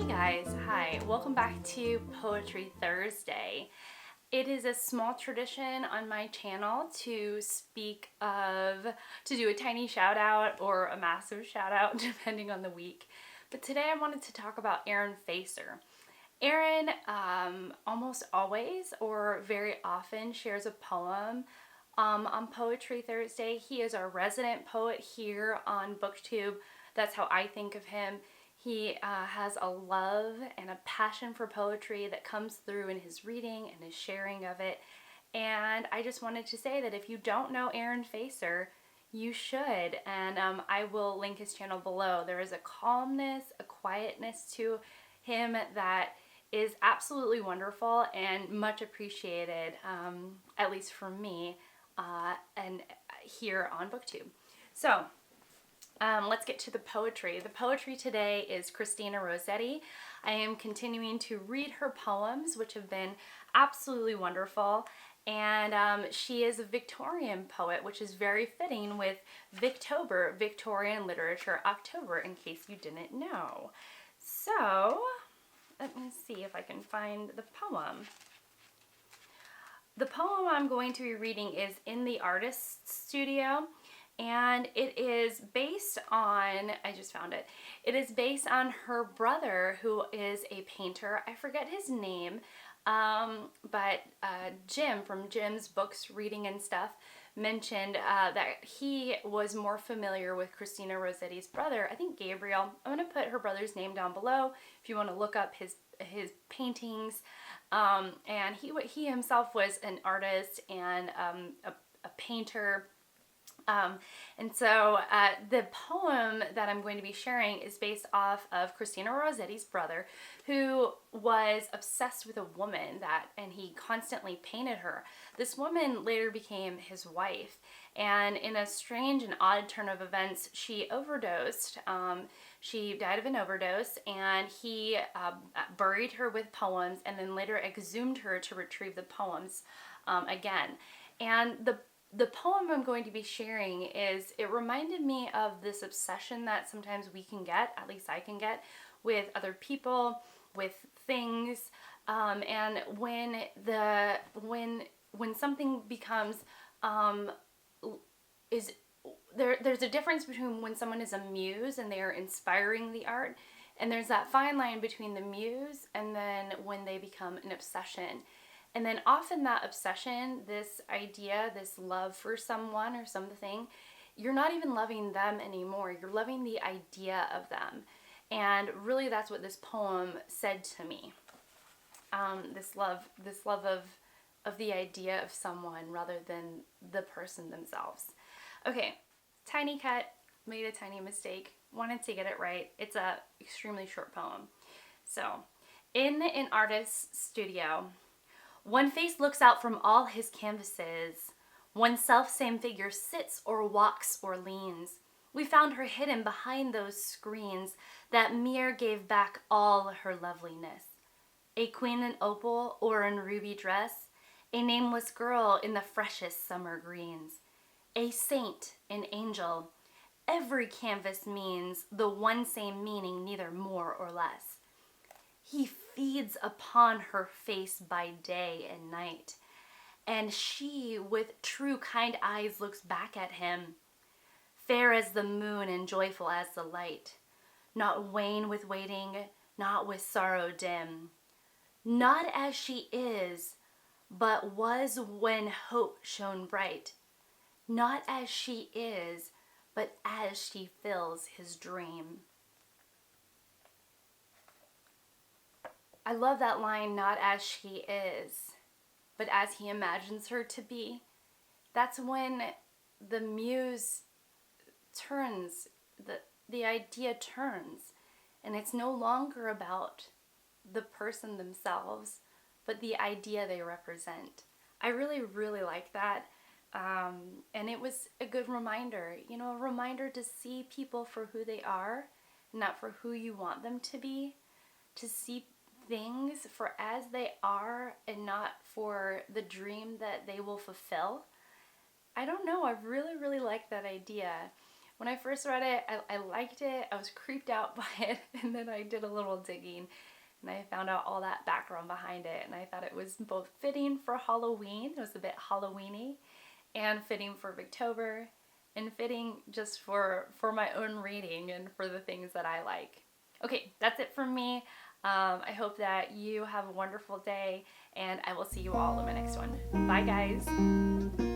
Hey guys, hi. Welcome back to Poetry Thursday. It is a small tradition on my channel to do a tiny shout out or a massive shout out depending on the week. But today I wanted to talk about Aaron Facer. Aaron almost always or very often shares a poem on Poetry Thursday. He is our resident poet here on BookTube. That's how I think of him. He has a love and a passion for poetry that comes through in his reading and his sharing of it. And I just wanted to say that if you don't know Aaron Facer, you should. And I will link his channel below. There is a calmness, a quietness to him that is absolutely wonderful and much appreciated, at least for me, and here on BookTube. So, let's get to the poetry. The poetry today is Christina Rossetti. I am continuing to read her poems, which have been absolutely wonderful. And she is a Victorian poet, which is very fitting with Victober, Victorian Literature October, in case you didn't know. So, let me see if I can find the poem. The poem I'm going to be reading is In the Artist's Studio. And it is based on, I just found it, it is based on her brother who is a painter. I forget his name, but Jim from Jim's Books, Reading and Stuff mentioned that he was more familiar with Christina Rossetti's brother, I think Gabriel. I'm going to put her brother's name down below if you want to look up his paintings. And he himself was an artist and a painter. And so the poem that I'm going to be sharing is based off of Christina Rossetti's brother, who was obsessed with a woman and he constantly painted her. This woman later became his wife, and in a strange and odd turn of events, she overdosed. She died of an overdose, and he buried her with poems and then later exhumed her to retrieve the poems again. And the poem I'm going to be sharing it reminded me of this obsession that sometimes we can get, at least I can get, with other people, with things, and when something becomes, there's a difference between when someone is a muse and they are inspiring the art, and there's that fine line between the muse and then when they become an obsession. And then often that obsession, this idea, this love for someone or something, you're not even loving them anymore. You're loving the idea of them. And really that's what this poem said to me. This love of the idea of someone rather than the person themselves. Okay, tiny cut, made a tiny mistake, wanted to get it right. It's a extremely short poem. So, in an artist's studio, one face looks out from all his canvases. One self-same figure sits or walks or leans. We found her hidden behind those screens that mirror gave back all her loveliness. A queen in opal or in ruby dress, a nameless girl in the freshest summer greens. A saint, an angel. Every canvas means the one same meaning, neither more or less. He feeds upon her face by day and night, and she with true kind eyes looks back at him, fair as the moon and joyful as the light, not wan with waiting, not with sorrow dim, not as she is, but was when hope shone bright, not as she is, but as she fills his dream. I love that line, not as she is, but as he imagines her to be. That's when the muse turns, the idea turns, and it's no longer about the person themselves, but the idea they represent. I really, really like that, and it was a good reminder, a reminder to see people for who they are, not for who you want them to be, to see things for as they are and not for the dream that they will fulfill. I don't know, I really, really like that idea. When I first read it, I liked it. I was creeped out by it, and then I did a little digging and I found out all that background behind it, and I thought it was both fitting for Halloween, it was a bit Halloweeny, and fitting for Victober, and fitting just for my own reading and for the things that I like. Okay, that's it from me. I hope that you have a wonderful day, and I will see you all in my next one. Bye, guys.